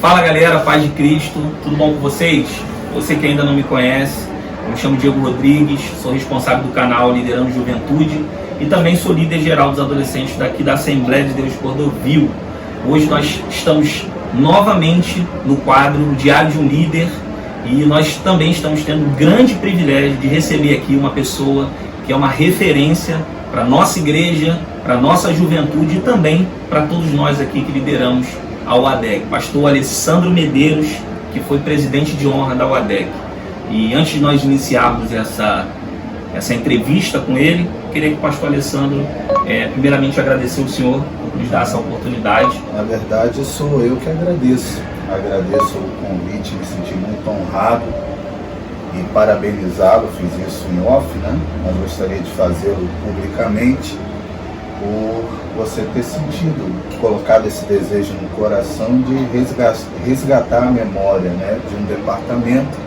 Fala galera, paz de Cristo, tudo bom com vocês? Você que ainda não me conhece, eu me chamo Diego Rodrigues, sou responsável do canal Liderando Juventude e também sou líder geral dos adolescentes daqui da Assembleia de Deus Cordovil. Hoje nós estamos novamente no quadro Diário de um Líder e nós também estamos tendo o grande privilégio de receber aqui uma pessoa que é uma referência para a nossa igreja, para a nossa juventude e também para todos nós aqui que lideramos a UADEC, pastor Alessandro Medeiros, que foi presidente de honra da UADEC. E antes de nós iniciarmos essa entrevista com ele, queria que o pastor Alessandro, primeiramente agradecer o senhor por nos dar essa oportunidade. Na verdade, sou eu que agradeço. Agradeço o convite, me senti muito honrado e parabenizá-lo. Fiz isso em off, né? Mas gostaria de fazê-lo publicamente por você ter sentido, colocado esse desejo no coração de resgatar a memória, né, de um departamento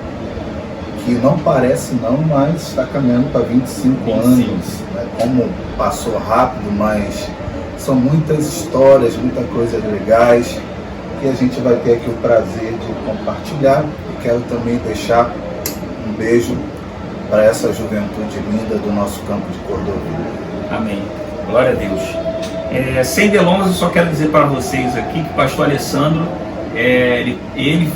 que não parece não, mas está caminhando para 25 anos, né? Como passou rápido, mas são muitas histórias, muitas coisas legais que a gente vai ter aqui o prazer de compartilhar. E quero também deixar um beijo para essa juventude linda do nosso campo de Cordovil. Amém. Glória a Deus. Sem delongas, eu só quero dizer para vocês aqui que o pastor Alessandro, ele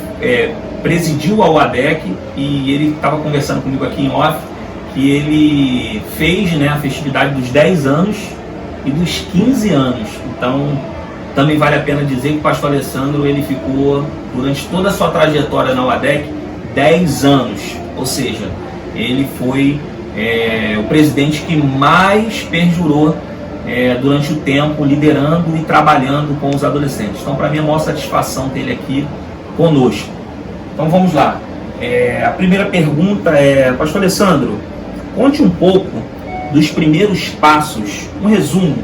presidiu a UADEC e ele estava conversando comigo aqui em off, que ele fez, né, a festividade dos 10 anos e dos 15 anos. Então, também vale a pena dizer que o pastor Alessandro, ele ficou, durante toda a sua trajetória na UADEC, 10 anos. Ou seja, ele foi o presidente que mais perdurou durante o tempo, liderando e trabalhando com os adolescentes. Então, para mim, é a maior satisfação ter ele aqui conosco. Então, vamos lá. A primeira pergunta é, pastor Alessandro, conte um pouco dos primeiros passos, um resumo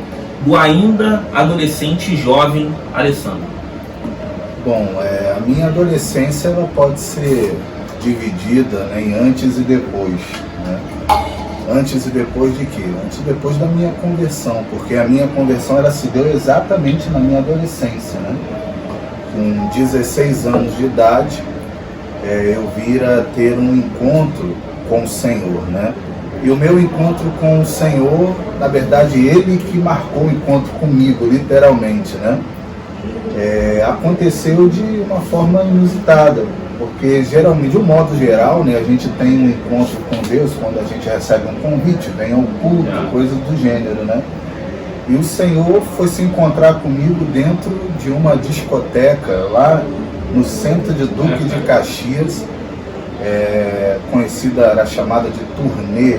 do ainda adolescente e jovem Alessandro. Bom, a minha adolescência ela pode ser dividida, né, em antes e depois, né? Antes e depois de quê? Antes e depois da minha conversão, porque a minha conversão ela se deu exatamente na minha adolescência, né? Com 16 anos de idade, eu vira ter um encontro com o Senhor, né? E o meu encontro com o Senhor, na verdade, ele que marcou o encontro comigo, literalmente, né? Aconteceu de uma forma inusitada, porque geralmente, de um modo geral, né, a gente tem um encontro com Deus quando a gente recebe um convite, vem ao culto, coisas do gênero, né? E o Senhor foi se encontrar comigo dentro de uma discoteca lá no centro de Duque de Caxias, conhecida, era chamada de Turnê,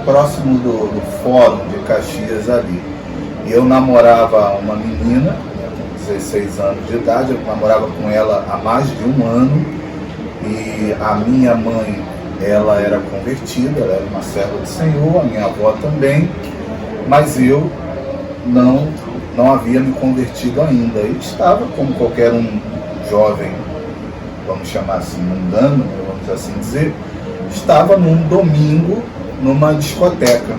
próximo do Fórum de Caxias ali. E eu namorava uma menina, né, com 16 anos de idade, eu namorava com ela há mais de um ano, e a minha mãe, ela era convertida, ela era uma serva do Senhor, a minha avó também, mas eu não havia me convertido ainda. Eu estava, como qualquer um jovem, vamos chamar assim, mundano, vamos assim dizer, estava num domingo numa discoteca.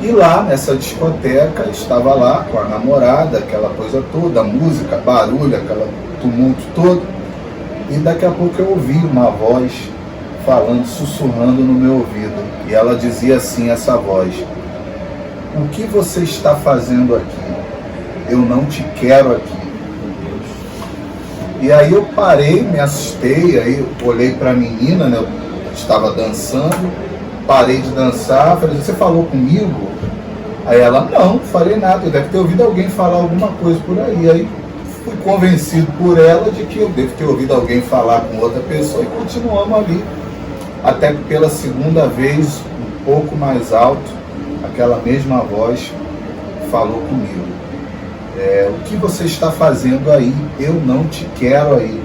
E lá nessa discoteca, estava lá com a namorada, aquela coisa toda, música, barulho, aquele tumulto todo. E daqui a pouco eu ouvi uma voz falando, sussurrando no meu ouvido. E ela dizia assim, essa voz: o que você está fazendo aqui? Eu não te quero aqui. E aí eu parei, me assustei, aí olhei para a menina, né, eu estava dançando, parei de dançar, falei: você falou comigo? Aí ela: não falei nada, eu deve ter ouvido alguém falar alguma coisa por aí. Aí fui convencido por ela de que eu devo ter ouvido alguém falar com outra pessoa e continuamos ali. Até que pela segunda vez, um pouco mais alto, aquela mesma voz falou comigo: o que você está fazendo aí? Eu não te quero aí.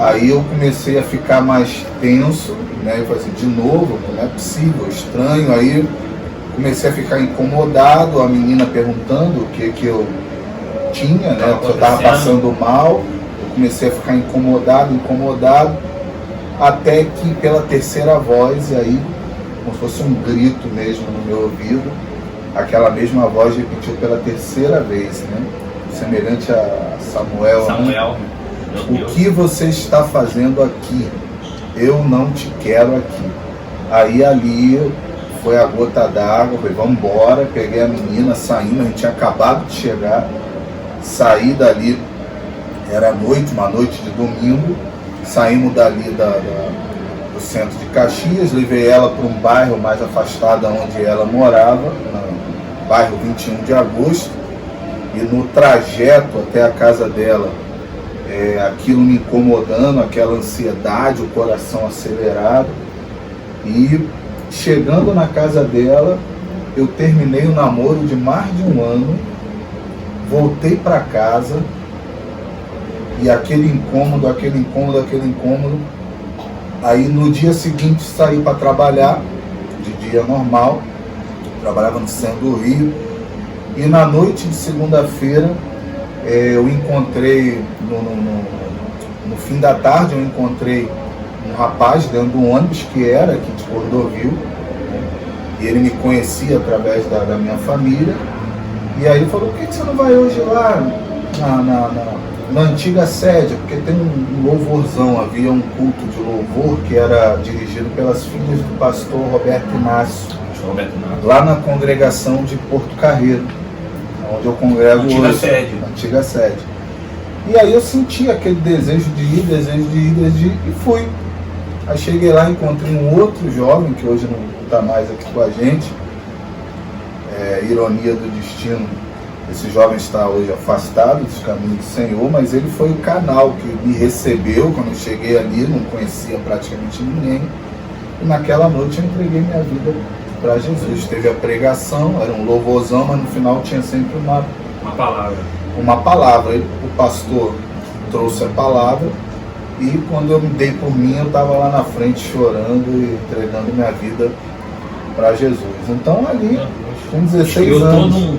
Aí eu comecei a ficar mais tenso, né? Eu falei assim, de novo, não é possível, estranho. Aí comecei a ficar incomodado, a menina perguntando o que eu tinha, né? Eu estava passando mal, eu comecei a ficar incomodado, até que pela terceira voz, e aí, como se fosse um grito mesmo no meu ouvido, aquela mesma voz repetiu pela terceira vez, né? semelhante a Samuel. Samuel, O que você está fazendo aqui? Eu não te quero aqui. Aí ali foi a gota d'água, falei, vamos embora, peguei a menina, saímos, a gente tinha acabado de chegar, saí dali, era noite, uma noite de domingo, saímos dali do centro de Caxias, levei ela para um bairro mais afastado onde ela morava, no bairro 21 de agosto, e no trajeto até a casa dela, aquilo me incomodando, aquela ansiedade, o coração acelerado, e chegando na casa dela, eu terminei o namoro de mais de um ano, voltei para casa, e aquele incômodo, aí no dia seguinte saí para trabalhar, de dia normal, trabalhava no centro do Rio, e na noite de segunda-feira, eu encontrei, no fim da tarde, eu encontrei um rapaz dentro do ônibus que era aqui de Cordovil, e ele me conhecia através da minha família, e aí ele falou, por que você não vai hoje lá na antiga sede? Porque tem um louvorzão, havia um culto de louvor que era dirigido pelas filhas do pastor Roberto Inácio, lá na congregação de Porto Carreiro, onde eu congrego hoje, antiga sede. E aí eu senti aquele desejo de ir, e fui. Aí cheguei lá, encontrei um outro jovem, que hoje não está mais aqui com a gente, ironia do destino, esse jovem está hoje afastado dos caminhos do Senhor, mas ele foi o canal que me recebeu quando eu cheguei ali, não conhecia praticamente ninguém, e naquela noite eu entreguei minha vida para Jesus. Teve a pregação, era um louvorzão, mas no final tinha sempre uma palavra. O pastor trouxe a palavra, e quando eu me dei por mim, eu estava lá na frente chorando e entregando minha vida para Jesus. Então ali, com 16 anos,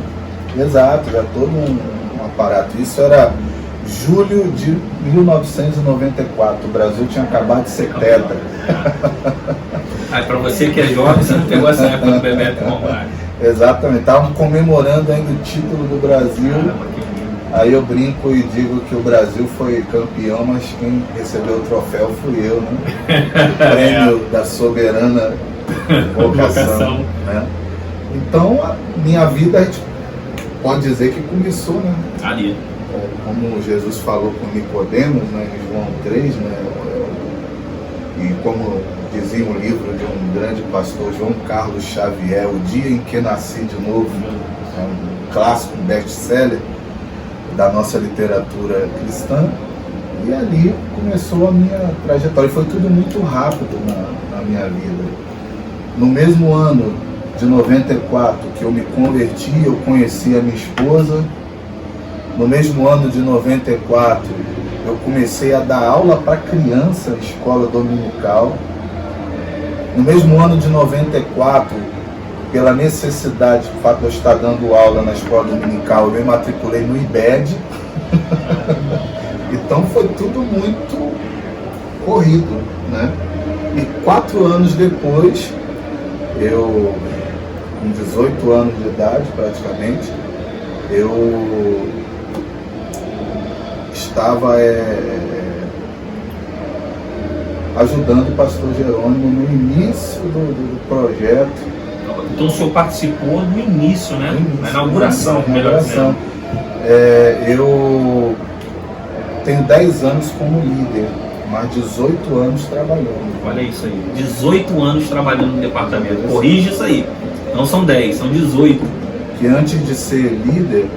exato, já todo um aparato. Isso era julho de 1994, o Brasil tinha acabado de ser tetra. Para você que é jovem, você não pegou essa época do Bebeto Romário. Exatamente, estavam comemorando ainda o título do Brasil. Aí eu brinco e digo que o Brasil foi campeão, mas quem recebeu o troféu fui eu, né? O prêmio da soberana vocação, né? Então a minha vida, a gente pode dizer que começou, né? Ali. Como Jesus falou com Nicodemos, né, em João 3, né? E como dizia um livro de um grande pastor, João Carlos Xavier, O Dia em que Nasci de Novo, um clássico, best-seller da nossa literatura cristã, e ali começou a minha trajetória. E foi tudo muito rápido na minha vida. No mesmo ano de 94 que eu me converti, eu conheci a minha esposa. No mesmo ano de 94, eu comecei a dar aula para criança na escola dominical. No mesmo ano de 94, pela necessidade, do fato de eu estar dando aula na escola dominical, eu me matriculei no IBED. Então foi tudo muito corrido, né? E 4 anos depois, eu, com 18 anos de idade praticamente, eu estava ajudando o pastor Jerônimo no início do projeto. Então o senhor participou no início, né? Na inauguração, melhor dizendo. Eu tenho 10 anos como líder, mas 18 anos trabalhando. Olha isso aí, 18 anos trabalhando no departamento. Corrige isso aí. Não são 10, são 18. Que antes de ser líder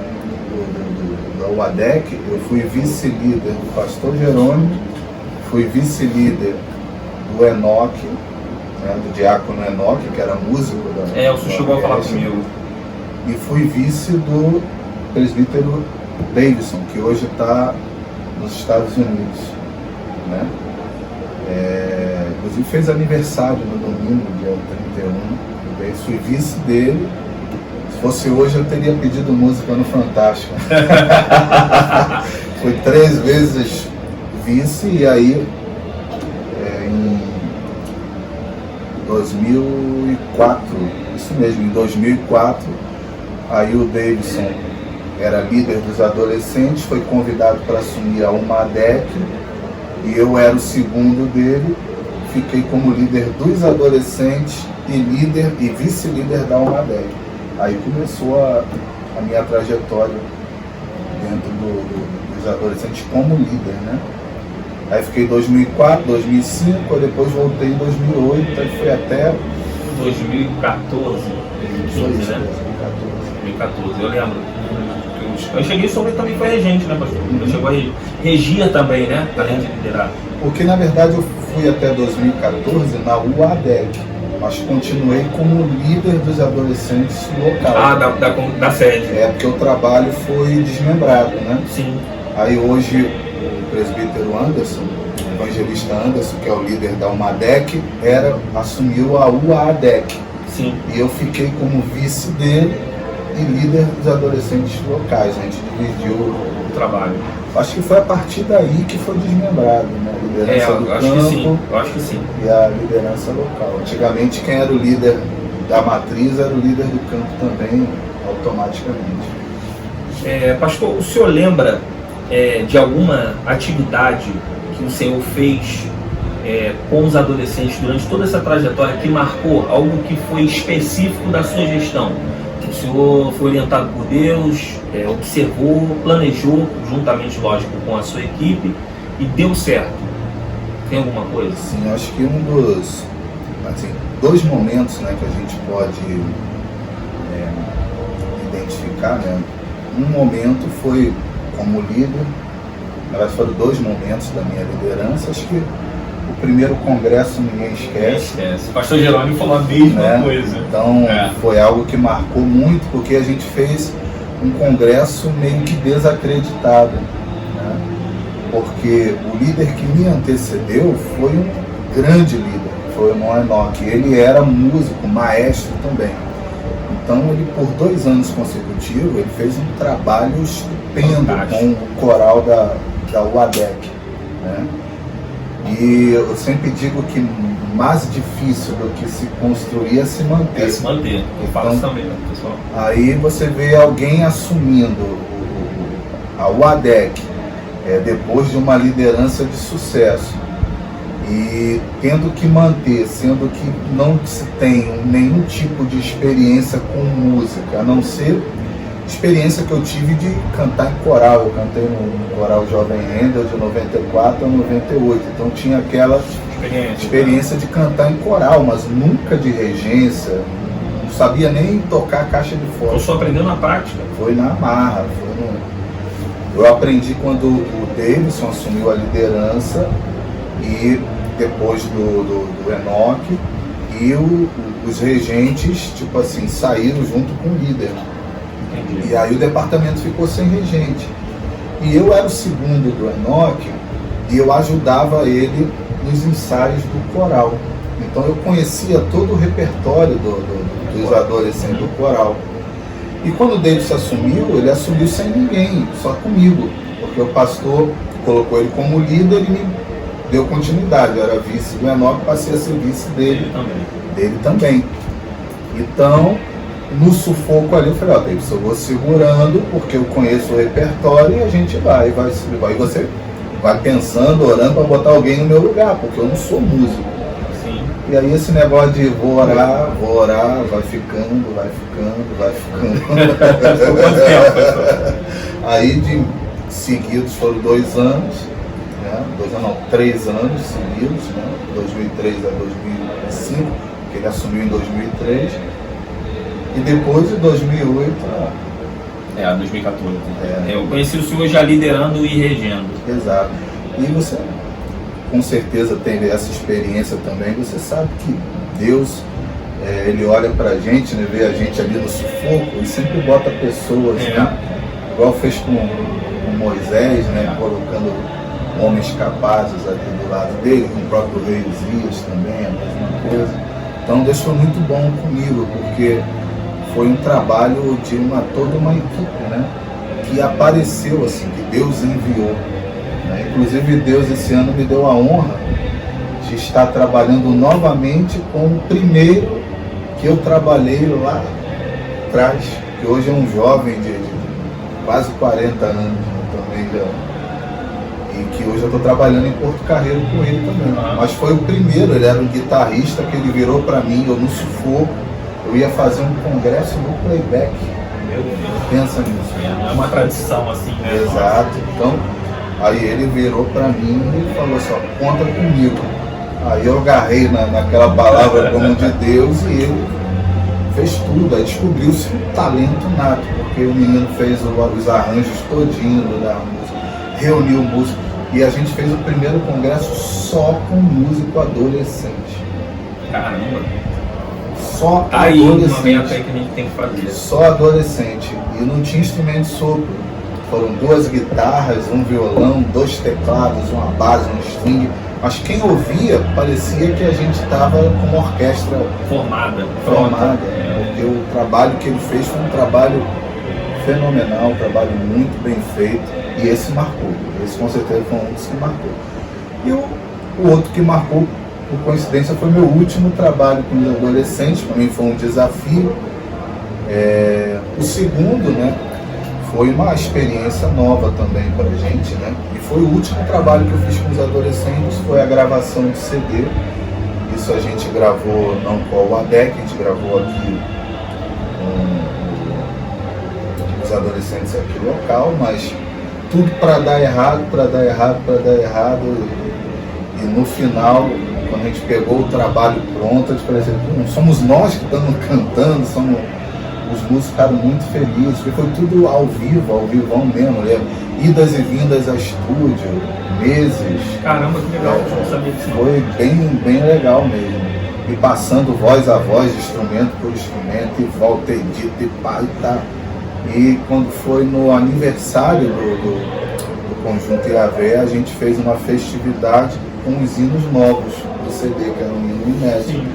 da UADEC, eu fui vice-líder do pastor Jerônimo, fui vice-líder do Enoque, né, do diácono Enoque, que era músico da o senhor chegou a falar comigo. E fui vice do presbítero Davidson, que hoje está nos Estados Unidos, né? Inclusive fez aniversário no domingo, dia 31. Eu fui vice dele. Se fosse hoje, eu teria pedido música no Fantástico. Fui 3 vezes vice, e aí em 2004, isso mesmo, em 2004, aí o Davidson era líder dos adolescentes, foi convidado para assumir a UMADEC e eu era o segundo dele, fiquei como líder dos adolescentes e líder e vice-líder da UMADEC. Aí começou a minha trajetória dentro dos adolescentes como líder, né? Aí fiquei em 2004, 2005, depois voltei em 2008, aí foi até 2014, 2015, né? 2014, eu lembro. Eu cheguei sobre também foi regente, né, pastor? Eu chegou a regia também, né? Além de liderar. Porque na verdade eu fui até 2014 na UADEC, mas continuei como líder dos adolescentes local. Ah, da sede. Porque o trabalho foi desmembrado, né? Sim. Aí hoje o presbítero Anderson, o evangelista Anderson, que é o líder da UMADEC, assumiu a UADEC. Sim. E eu fiquei como vice dele e líder dos adolescentes locais. A gente dividiu o trabalho. Acho que foi a partir daí que foi desmembrado, né? A liderança do campo, que sim. Eu acho que sim. E a liderança local. Antigamente quem era o líder da matriz era o líder do campo também, automaticamente. Pastor, o senhor lembra de alguma atividade que o senhor fez com os adolescentes durante toda essa trajetória que marcou algo que foi específico da sua gestão? Que o senhor foi orientado por Deus, observou, planejou, juntamente, lógico, com a sua equipe e deu certo? Tem alguma coisa? Sim, eu acho que um dos dois momentos, né, que a gente pode identificar, né? Um momento foi como líder, na verdade foram dois momentos da minha liderança. Acho que o primeiro congresso ninguém esquece. O pastor Jerônimo falou a mesma coisa. Então foi algo que marcou muito, porque a gente fez um congresso meio que desacreditado, né? Porque o líder que me antecedeu foi um grande líder, foi o Noé Enoque. Ele era músico, maestro também. Então ele, por 2 anos consecutivos, ele fez um trabalho estupendo com o coral da UADEC, né? E eu sempre digo que mais difícil do que se construir é se manter. Se manter, eu falo isso também, pessoal. Aí você vê alguém assumindo a UADEC depois de uma liderança de sucesso e tendo que manter, sendo que não se tem nenhum tipo de experiência com música, a não ser experiência que eu tive de cantar em coral. Eu cantei no coral Jovem Renda de 94 a 98, então tinha aquela experiência de cantar em coral, mas nunca de regência, não sabia nem tocar a caixa de fósforo. Eu só aprendeu na prática? Foi na marra. Eu aprendi quando o Davidson assumiu a liderança e depois do Enoque, e os regentes, tipo assim, saíram junto com o líder. E aí o departamento ficou sem regente. E eu era o segundo do Enoque e eu ajudava ele nos ensaios do coral. Então eu conhecia todo o repertório dos adolescentes do coral. E quando o Davidson assumiu, ele assumiu sem ninguém, só comigo. Porque o pastor colocou ele como líder e me deu continuidade. Eu era vice do Enoque, passei a ser vice dele também. Então, no sufoco ali, eu falei, Davidson, eu vou segurando, porque eu conheço o repertório e a gente vai. E você vai pensando, orando para botar alguém no meu lugar, porque eu não sou músico. Sim. E aí esse negócio de vou orar, vai ficando. Aí de seguidos foram 2 anos, né? 3 anos seguidos, né? 2003 a 2005, que ele assumiu em 2003. E depois de 2008... 2014. Eu conheci o senhor já liderando e regendo. Exato. E você, com certeza, tem essa experiência também. Você sabe que Deus, Ele olha pra gente, né, vê a gente ali no sufoco e sempre bota pessoas, né? Igual fez com Moisés, né? Colocando homens capazes ali do lado dele, com o próprio rei Uzias também, a mesma coisa. Então Deus foi muito bom comigo, porque foi um trabalho de toda uma equipe, né, que apareceu assim, que Deus enviou, né? Inclusive Deus esse ano me deu a honra de estar trabalhando novamente com o primeiro que eu trabalhei lá atrás, que hoje é um jovem de quase 40 anos, né, também já. E que hoje eu estou trabalhando em Porto Carreiro com ele também. Mas foi o primeiro, ele era um guitarrista que ele virou para mim, eu no sufoco, eu ia fazer um congresso no playback. Meu Deus. Pensa nisso. Não é uma tradição assim, né? Exato. Então, aí ele virou para mim e falou assim, ó, conta comigo. Aí eu agarrei naquela palavra como de Deus e ele fez tudo. Aí descobriu-se um talento nato, porque o menino fez os arranjos todinhos da música, reuniu música. E a gente fez o primeiro congresso só com músico adolescente. Caramba! Só aí adolescente. Uma meta aí que a gente tem que fazer. Só adolescente. E não tinha instrumento de sopro. Foram 2 guitarras, um violão, 2 teclados, uma base, um string. Mas quem ouvia parecia que a gente estava com uma orquestra formada. Porque o trabalho que ele fez foi um trabalho fenomenal, um trabalho muito bem feito. E esse marcou. Esse com certeza foi um dos que marcou. E o outro que marcou, por coincidência, foi meu último trabalho com os adolescentes. Para mim foi um desafio. O segundo, né, foi uma experiência nova também para a gente, né? E foi o último trabalho que eu fiz com os adolescentes, foi a gravação de CD. Isso a gente gravou não com o ADEC, a gente gravou aqui com os adolescentes aqui local, mas tudo para dar errado. E no final, quando a gente pegou o trabalho pronto, a gente falou assim, não somos nós que estamos cantando, os músicos ficaram muito felizes, porque foi tudo ao vivão mesmo, né? Idas e vindas a estúdio, meses. Caramba, que legal, eu não sabia disso. Foi bem legal mesmo. E passando voz a voz, instrumento por instrumento, e volta, edita, e pá, e tá. E quando foi no aniversário do Conjunto Iravé, a gente fez uma festividade com os hinos novos do CD, que era um hino inédito. Sim.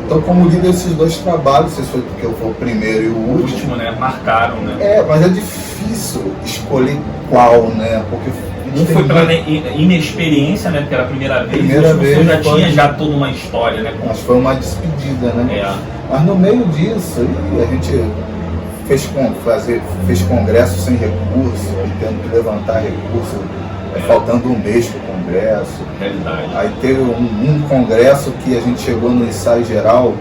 Então, como líder desses 2 trabalhos, se foi porque eu fui o primeiro e o último, né? Marcaram, né? Mas é difícil escolher qual, né? Porque um foi pela inexperiência, né? Porque era a primeira vez. Você já tinha já toda uma história, né? Mas foi uma despedida, né? É. Mas no meio disso, a gente fez congresso sem recurso, e tendo que levantar recurso, faltando um mês para o congresso. Realidade. Aí teve um congresso que a gente chegou no ensaio geral,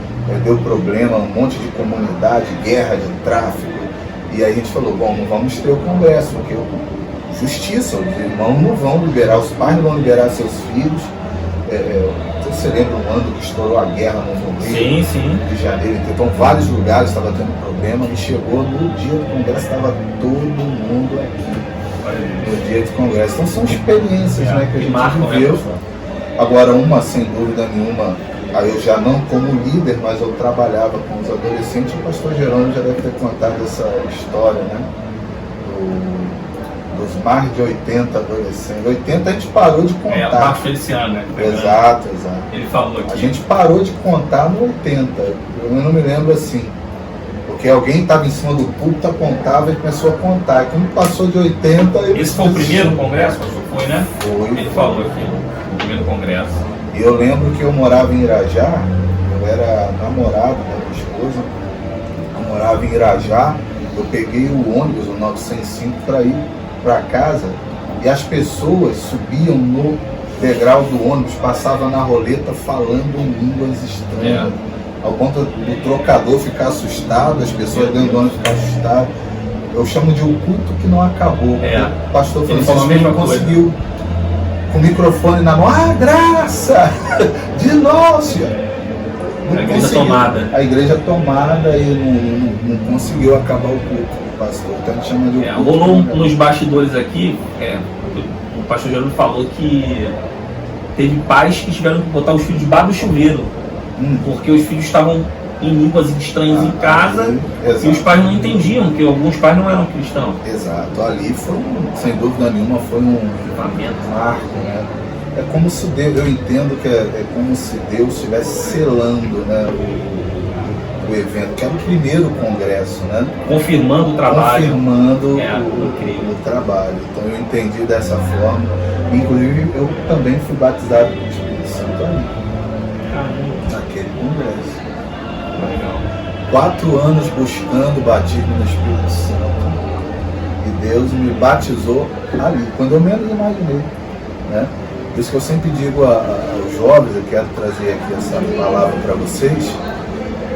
deu problema, um monte de comunidade, guerra de tráfico. E aí a gente falou, bom, não vamos ter o congresso, porque justiça, os irmãos não vão liberar, os pais não vão liberar seus filhos. Você lembra um ano que estourou a guerra no Rio de Janeiro, então vários lugares estavam tendo problema, e chegou no dia do congresso, estava todo mundo aqui. No dia de congresso. Então são experiências, né, que a gente viveu. Agora, uma sem dúvida nenhuma, aí eu já não como líder, mas eu trabalhava com os adolescentes, o pastor Jerônimo já deve ter contado essa história, né? Dos mais de 80 adolescentes. 80 a gente parou de contar. A parte Feliciano, né? Exato. Ele falou aqui. A gente parou de contar no 80. Eu não me lembro assim. Porque alguém estava em cima do púlpito, apontava e começou a contar. Quando passou de 80... Esse foi o primeiro congresso? Foi, né? Foi. Ele falou aqui, o primeiro congresso. E eu lembro que eu morava em Irajá, eu era namorado da minha esposa, eu morava em Irajá, eu peguei o ônibus, o 905, para ir para casa, e as pessoas subiam no degrau do ônibus, passavam na roleta falando línguas estranhas. Ao ponto do trocador ficar assustado, as pessoas dentro do ônibus ficar assustadas. Eu chamo de o culto que não acabou. O pastor Francisco não conseguiu, com o microfone na mão, graça de nós. A igreja tomada. A igreja tomada e não conseguiu acabar o culto, pastor. Então a gente chama de o culto. Rolou nos bastidores aqui, o pastor Jerônimo falou que teve pais que tiveram que botar os filhos debaixo do chuveiro. Porque os filhos estavam em línguas estranhas em casa e os pais não entendiam, porque alguns pais não eram cristãos. Exato, ali foi, sem dúvida nenhuma, foi um marco, né? É como se Deus, eu entendo que é como se Deus estivesse selando, né, o evento, que era o primeiro congresso, né? Confirmando o trabalho. Confirmando o trabalho. Então eu entendi dessa forma. Inclusive eu também fui batizado com o Espírito Santo ali. Naquele congresso. Legal. 4 anos buscando o batismo no Espírito Santo. E Deus me batizou ali, quando eu menos imaginei, né? Por isso que eu sempre digo aos jovens, eu quero trazer aqui essa palavra para vocês,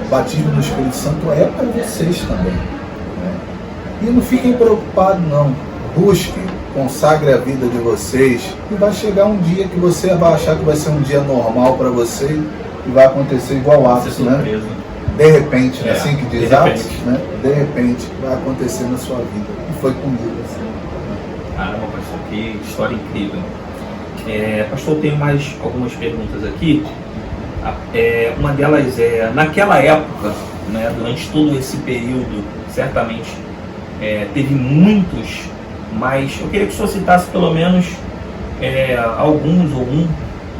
o batismo no Espírito Santo é para vocês também, né? E não fiquem preocupados não, busquem, consagre a vida de vocês, e vai chegar um dia que você vai achar que vai ser um dia normal para você, e vai acontecer igual Atos, né? De repente, assim que diz Atos, né? De repente vai acontecer na sua vida. E foi comigo assim. Caramba, pastor, que história incrível. Pastor, eu tenho mais algumas perguntas aqui. Uma delas é, naquela época, né, durante todo esse período, certamente teve muitos, mas eu queria que o senhor citasse pelo menos alguns ou um.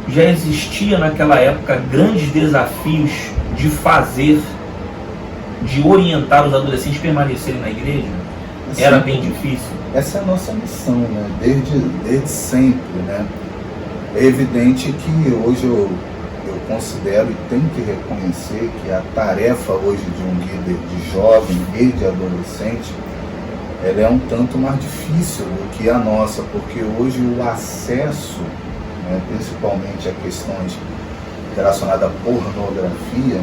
Já existia naquela época grandes desafios de fazer, de orientar os adolescentes a permanecerem na igreja? Assim, era bem difícil? Essa é a nossa missão, né? Desde sempre, né? É evidente que hoje eu considero e tenho que reconhecer que a tarefa hoje de um líder de jovem e de adolescente, ela é um tanto mais difícil do que a nossa, porque hoje o acesso, né, principalmente a questões relacionadas à pornografia,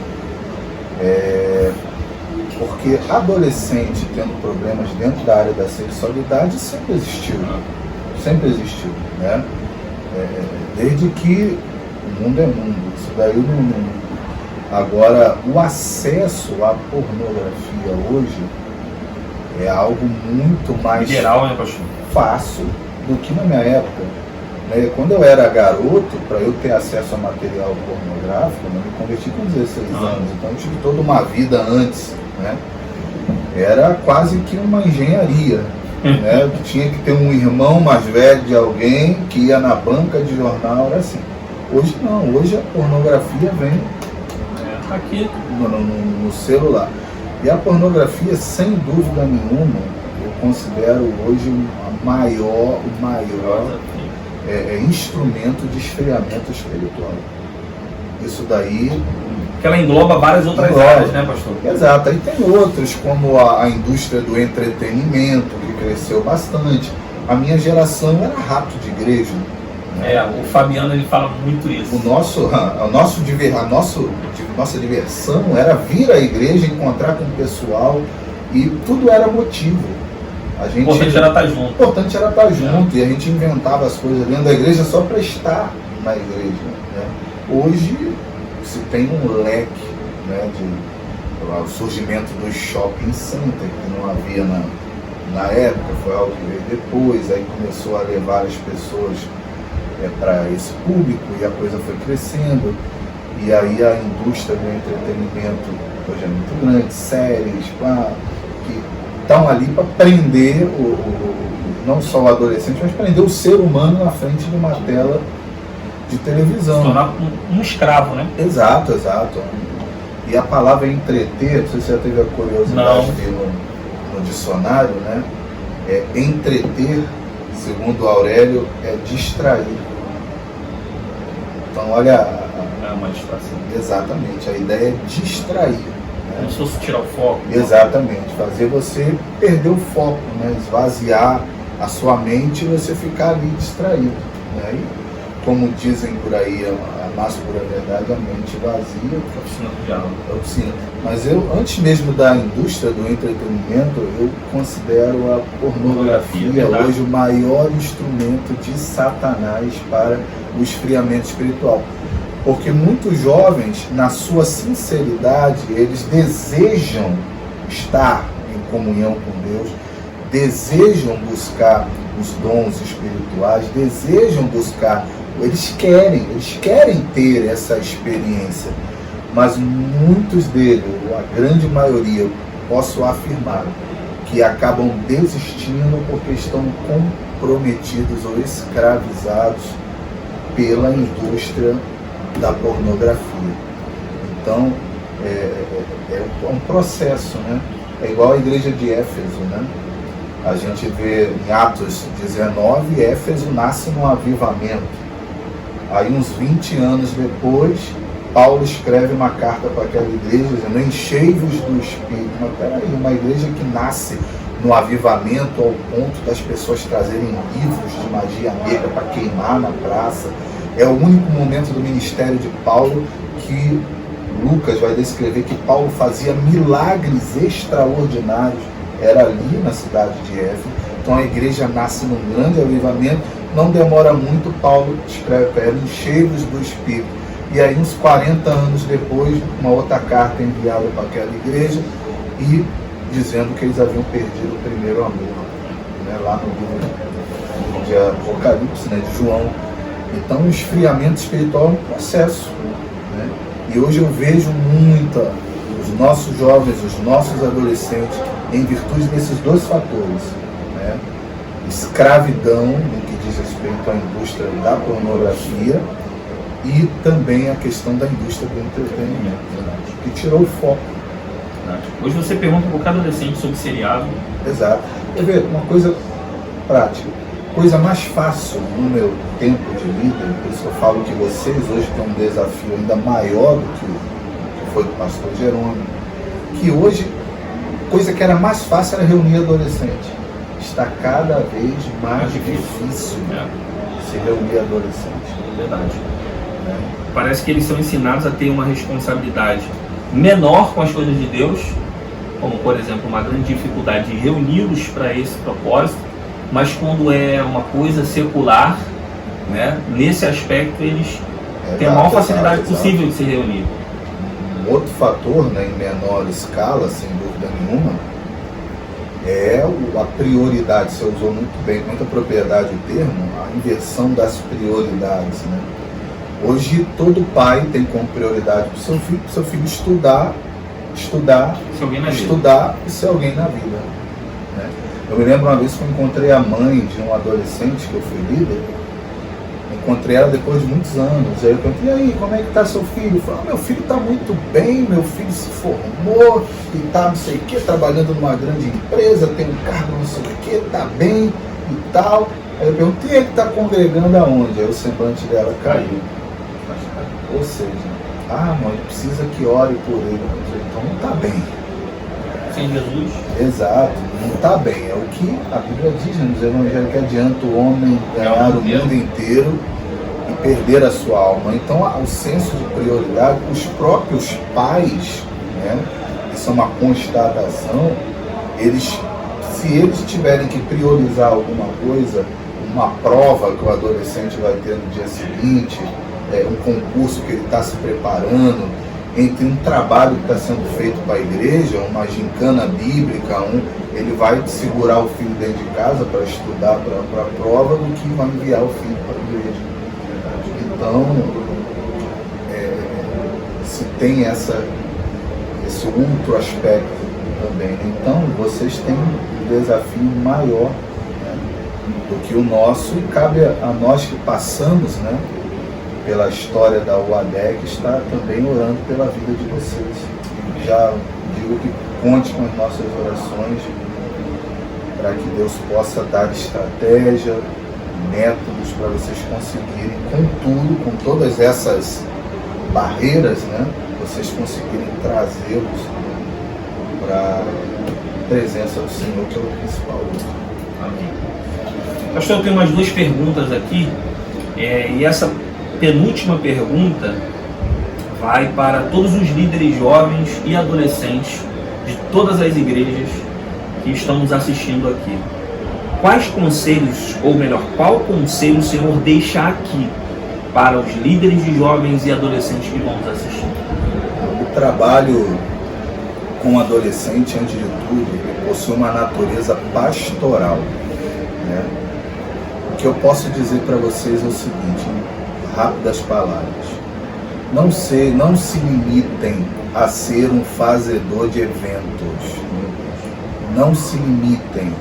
porque adolescente tendo problemas dentro da área da sexualidade sempre existiu, né? Desde que o mundo é mundo, isso daí não é mundo. Agora, o acesso à pornografia hoje é algo muito mais geral, né, pastor? Fácil do que na minha época. Quando eu era garoto, para eu ter acesso a material pornográfico, eu me converti com 16 anos, então eu tive toda uma vida antes, né? Era quase que uma engenharia, né? Eu tinha que ter um irmão mais velho de alguém que ia na banca de jornal, era assim. Hoje não, hoje a pornografia vem aqui no celular. E a pornografia, sem dúvida nenhuma, eu considero hoje o maior instrumento de esfriamento espiritual. Isso daí... Que ela engloba várias outras áreas, né, pastor? Exato. Aí tem outros, como a indústria do entretenimento, que cresceu bastante. A minha geração era rato de igreja. Né? O Fabiano, ele fala muito isso. Nossa diversão era vir à igreja, encontrar com o pessoal, e tudo era motivo. O importante era estar junto. O importante era estar junto, e a gente inventava as coisas dentro da igreja só para estar na igreja. Né? Hoje se tem um leque, né, o surgimento dos shopping center, que não havia na época, foi algo que veio depois, aí começou a levar as pessoas para esse público, e a coisa foi crescendo, e aí a indústria do entretenimento hoje é muito grande, séries, que estão ali para prender não só o adolescente, mas prender o ser humano na frente de uma tela de televisão. Se tornar um escravo, né? Exato. E a palavra entreter, não sei se você já teve a curiosidade de ver no dicionário, né? Entreter, segundo Aurélio, é distrair. Então, olha... É uma distração. Exatamente, a ideia é distrair. Como se fosse tirar o foco. Exatamente, fazer você perder o foco, né? Esvaziar a sua mente e você ficar ali distraído. Né? E, como dizem por aí, a mais pura verdade, a mente vazia. Oficina do diálogo. Oficina. Mas eu, antes mesmo da indústria do entretenimento, eu considero a pornografia hoje o maior instrumento de Satanás para o esfriamento espiritual. Porque muitos jovens, na sua sinceridade, eles desejam estar em comunhão com Deus, desejam buscar os dons espirituais, desejam buscar, eles querem ter essa experiência, mas muitos deles, a grande maioria, posso afirmar, que acabam desistindo porque estão comprometidos ou escravizados pela indústria da pornografia. Então, é um processo, né? É igual a igreja de Éfeso, né? A gente vê em Atos 19, Éfeso nasce num avivamento. Aí uns 20 anos depois, Paulo escreve uma carta para aquela igreja dizendo: enchei-vos do Espírito. Mas peraí, uma igreja que nasce no avivamento ao ponto das pessoas trazerem livros de magia negra para queimar na praça. É o único momento do ministério de Paulo que Lucas vai descrever que Paulo fazia milagres extraordinários. Era ali na cidade de Éfeso. Então a igreja nasce num grande avivamento. Não demora muito, Paulo escreve para ela: enchei-vos do Espírito. E aí, uns 40 anos depois, uma outra carta enviada para aquela igreja e dizendo que eles haviam perdido o primeiro amor, né, lá no livro de Apocalipse, né, de João. Então, o esfriamento espiritual é um processo, né? E hoje eu vejo os nossos jovens, os nossos adolescentes, em virtude desses dois fatores, né? Escravidão, no que diz respeito à indústria da pornografia, e também a questão da indústria do entretenimento, que tirou o foco. Hoje você pergunta para cada adolescente sobre seriado. Exato. Quer ver, uma coisa prática, coisa mais fácil no meu tempo de líder, por isso que eu falo que vocês hoje têm um desafio ainda maior do que foi do pastor Jerônimo, que hoje, coisa que era mais fácil era reunir adolescente. Está cada vez mais difícil se reunir adolescente. Verdade. Parece que eles são ensinados a ter uma responsabilidade menor com as coisas de Deus, como por exemplo uma grande dificuldade de reuni-los para esse propósito, mas quando é uma coisa secular, né, nesse aspecto eles têm a maior facilidade possível de se reunir. Um outro fator, né, em menor escala, sem dúvida nenhuma, é a prioridade. Você usou muito bem, muita propriedade o termo, a inversão das prioridades, né? Hoje todo pai tem como prioridade para o seu filho estudar e ser alguém na vida, né? Eu me lembro uma vez que eu encontrei a mãe de um adolescente que eu fui líder. Encontrei ela depois de muitos anos. Aí eu perguntei: e aí, como é que está seu filho? Eu falei: meu filho está muito bem, meu filho se formou e está não sei o que, trabalhando numa grande empresa, tem um cargo não sei o que, está bem e tal. Aí eu perguntei: ele está congregando aonde? Aí o semblante dela caiu. Ou seja, mãe, precisa que ore por ele. Então não está bem. Sem Jesus? Exato, não está bem. É o que a Bíblia diz nos Evangelhos, que adianta o homem ganhar o mundo inteiro e perder a sua alma. Então, o senso de prioridade, os próprios pais, né, isso é uma constatação, se eles tiverem que priorizar alguma coisa, uma prova que o adolescente vai ter no dia seguinte, um concurso que ele está se preparando, entre um trabalho que está sendo feito para a igreja, uma gincana bíblica, ele vai segurar o filho dentro de casa para estudar para a prova, do que vai enviar o filho para a igreja. Então, se tem esse outro aspecto também. Então, vocês têm um desafio maior, né, do que o nosso, e cabe a nós que passamos, né, pela história da UADEC, está também orando pela vida de vocês. Já digo que conte com as nossas orações para que Deus possa dar estratégia, métodos para vocês conseguirem, com todas essas barreiras, né, vocês conseguirem trazê-los para a presença do Senhor, que é o principal. Amém. Pastor, eu tenho umas duas perguntas aqui, e essa penúltima pergunta vai para todos os líderes jovens e adolescentes de todas as igrejas que estão nos assistindo aqui. Quais conselhos, ou melhor, qual conselho o Senhor deixa aqui para os líderes de jovens e adolescentes que vão nos assistir? O trabalho com adolescente, antes de tudo, possui uma natureza pastoral, né? O que eu posso dizer para vocês é o seguinte, rápidas palavras: não se limitem a ser um fazedor de eventos, não se limitem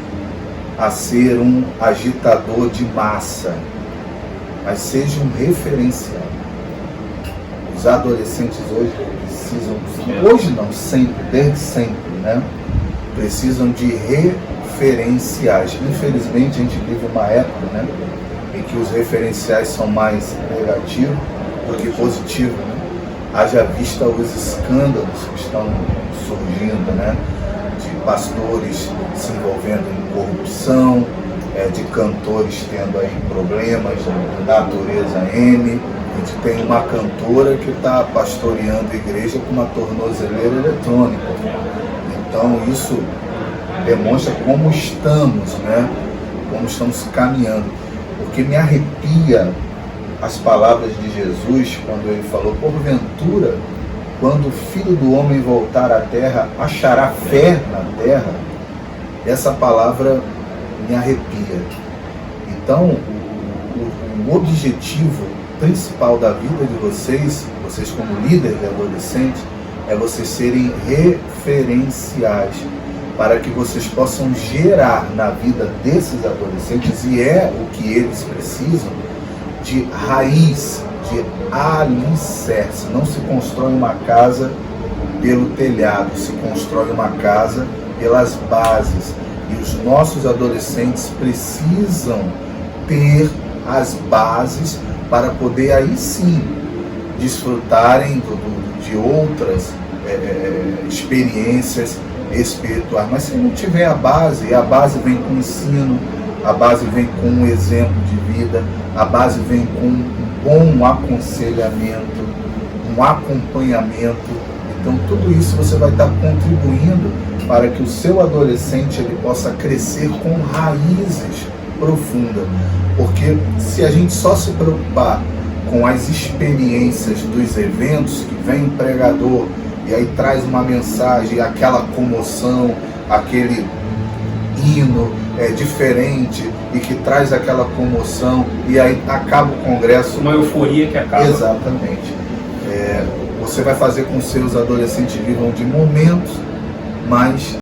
a ser um agitador de massa, mas seja um referencial. Os adolescentes hoje precisam, hoje não, sempre, desde sempre, né, precisam de referenciais. Infelizmente a gente vive uma época, né, em que os referenciais são mais negativos do que positivos, né? haja vista os escândalos que estão surgindo, né? De pastores se envolvendo em corrupção, de cantores tendo aí problemas de natureza N. A gente tem uma cantora que está pastoreando a igreja com uma tornozeleira eletrônica. Então isso demonstra como estamos, né? Como estamos caminhando. Porque me arrepia as palavras de Jesus quando ele falou: porventura, quando o Filho do Homem voltar à terra, achará fé na terra? Essa palavra me arrepia. Então, o objetivo principal da vida de vocês como líderes de adolescentes, é vocês serem referenciais, para que vocês possam gerar na vida desses adolescentes, e é o que eles precisam, de raiz, de alicerce. Não se constrói uma casa pelo telhado, se constrói uma casa pelas bases. E os nossos adolescentes precisam ter as bases para poder aí sim desfrutarem de outras experiências espirituais. Mas se não tiver a base, e a base vem com ensino, a base vem com um exemplo de vida, a base vem com um bom aconselhamento, um acompanhamento. Então tudo isso você vai estar contribuindo para que o seu adolescente ele possa crescer com raízes profundas. Porque se a gente só se preocupar com as experiências dos eventos, que vem um pregador e aí traz uma mensagem, aquela comoção, aquele hino diferente e que traz aquela comoção, e aí acaba o congresso. Uma euforia que acaba. Exatamente. Você vai fazer com que seus adolescentes vivam de momentos, mas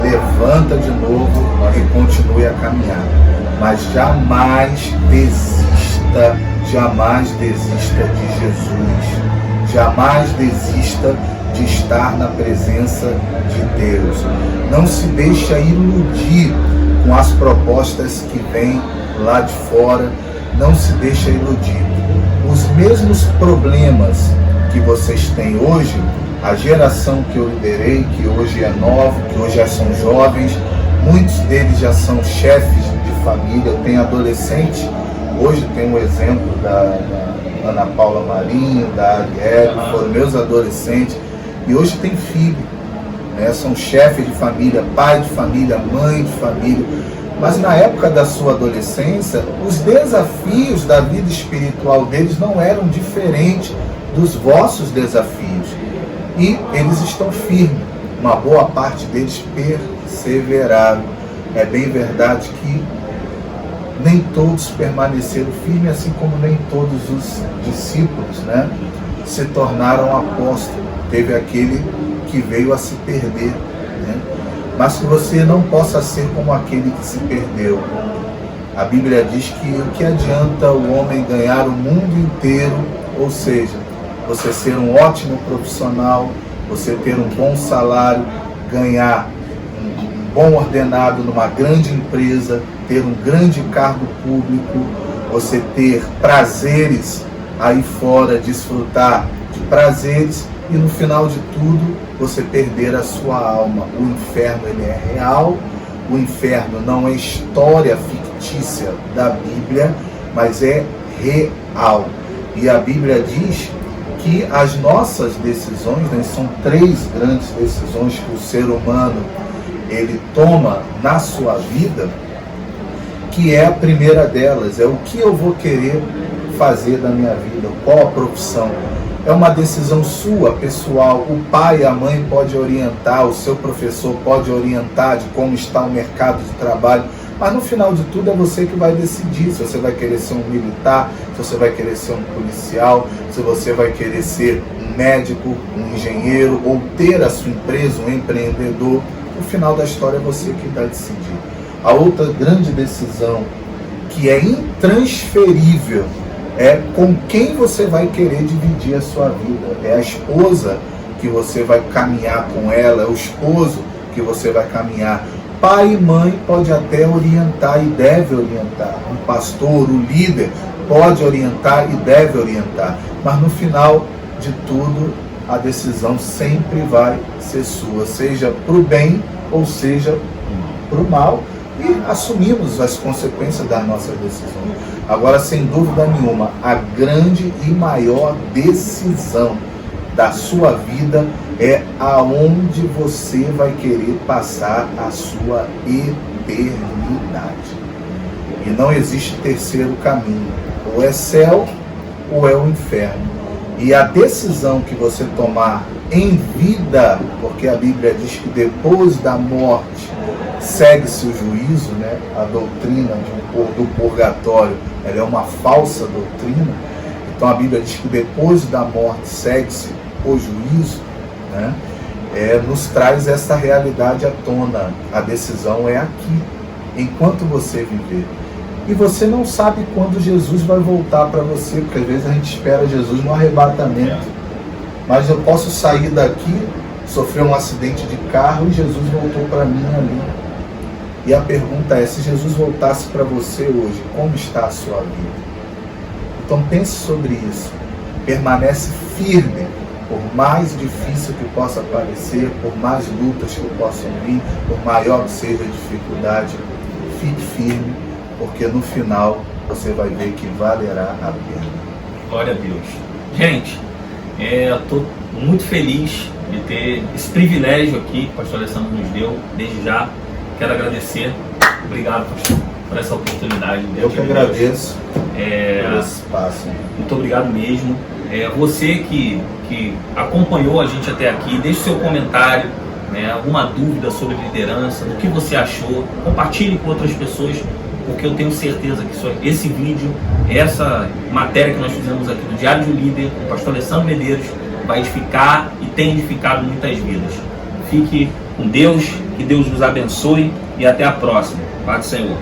levanta de novo e continue a caminhar. Mas jamais desista de Jesus. Jamais desista de estar na presença de Deus. Não se deixe iludir com as propostas que vêm lá de fora. Não se deixe iludir. Os mesmos problemas que vocês têm hoje, a geração que eu liderei, que hoje é nova, que hoje já são jovens, muitos deles já são chefes de família, tem adolescentes. Hoje tem um exemplo da Ana Paula Marinho, da Arielle, foram meus adolescentes, e hoje tem filho, né? São chefes de família, pai de família, mãe de família. Mas na época da sua adolescência, os desafios da vida espiritual deles não eram diferentes dos vossos desafios. E eles estão firmes, uma boa parte deles perseveraram. É bem verdade que nem todos permaneceram firmes, assim como nem todos os discípulos, né, se tornaram apóstolos. Teve aquele que veio a se perder, né? Mas que você não possa ser como aquele que se perdeu. A Bíblia diz que o que adianta o homem ganhar o mundo inteiro, ou seja, você ser um ótimo profissional, você ter um bom salário, ganhar um bom ordenado numa grande empresa, ter um grande cargo público, você ter prazeres aí fora, desfrutar de prazeres e no final de tudo você perder a sua alma. O inferno, ele é real, o inferno não é história fictícia da Bíblia, mas é real. E a Bíblia diz que as nossas decisões, né, são 3 grandes decisões que o ser humano ele toma na sua vida, que é a primeira delas, é o que eu vou querer fazer da minha vida, qual a profissão. É uma decisão sua, pessoal. O pai e a mãe podem orientar, o seu professor pode orientar de como está o mercado de trabalho, mas no final de tudo é você que vai decidir se você vai querer ser um militar, se você vai querer ser um policial, se você vai querer ser um médico, um engenheiro, ou ter a sua empresa, um empreendedor. No final da história é você que vai decidir. A outra grande decisão, que é intransferível, é com quem você vai querer dividir a sua vida. É a esposa que você vai caminhar com ela, é o esposo que você vai caminhar. Pai e mãe pode até orientar e deve orientar. Um pastor, o líder, pode orientar e deve orientar. Mas no final de tudo, a decisão sempre vai ser sua, seja para o bem ou seja para o mal. E assumimos as consequências das nossas decisões. Agora, sem dúvida nenhuma, a grande e maior decisão da sua vida é aonde você vai querer passar a sua eternidade. E não existe terceiro caminho. Ou é céu ou é o inferno. E a decisão que você tomar em vida, porque a Bíblia diz que depois da morte segue-se o juízo, né? A doutrina do purgatório, ela é uma falsa doutrina. Então a Bíblia diz que depois da morte segue-se o juízo, né? Nos traz essa realidade à tona. A decisão é aqui, enquanto você viver. E você não sabe quando Jesus vai voltar para você, porque às vezes a gente espera Jesus no arrebatamento. Mas eu posso sair daqui, sofrer um acidente de carro e Jesus voltou para mim ali. E a pergunta é, se Jesus voltasse para você hoje, como está a sua vida? Então pense sobre isso. Permanece firme, por mais difícil que possa parecer, por mais lutas que possam vir, por maior que seja a dificuldade, fique firme, porque no final você vai ver que valerá a pena. Glória a Deus. Gente, estou muito feliz de ter esse privilégio aqui que o pastor Alessandro nos deu. Desde já quero agradecer. Obrigado, pastor, por essa oportunidade. Eu que agradeço por esse espaço. Muito obrigado mesmo. Você que acompanhou a gente até aqui, deixe seu comentário, né, alguma dúvida sobre liderança, o que você achou, compartilhe com outras pessoas, porque eu tenho certeza que esse vídeo, essa matéria que nós fizemos aqui do Diário de um Líder, com o pastor Alessandro Medeiros, vai edificar e tem edificado muitas vidas. Fique com Deus, que Deus nos abençoe e até a próxima. Paz do Senhor.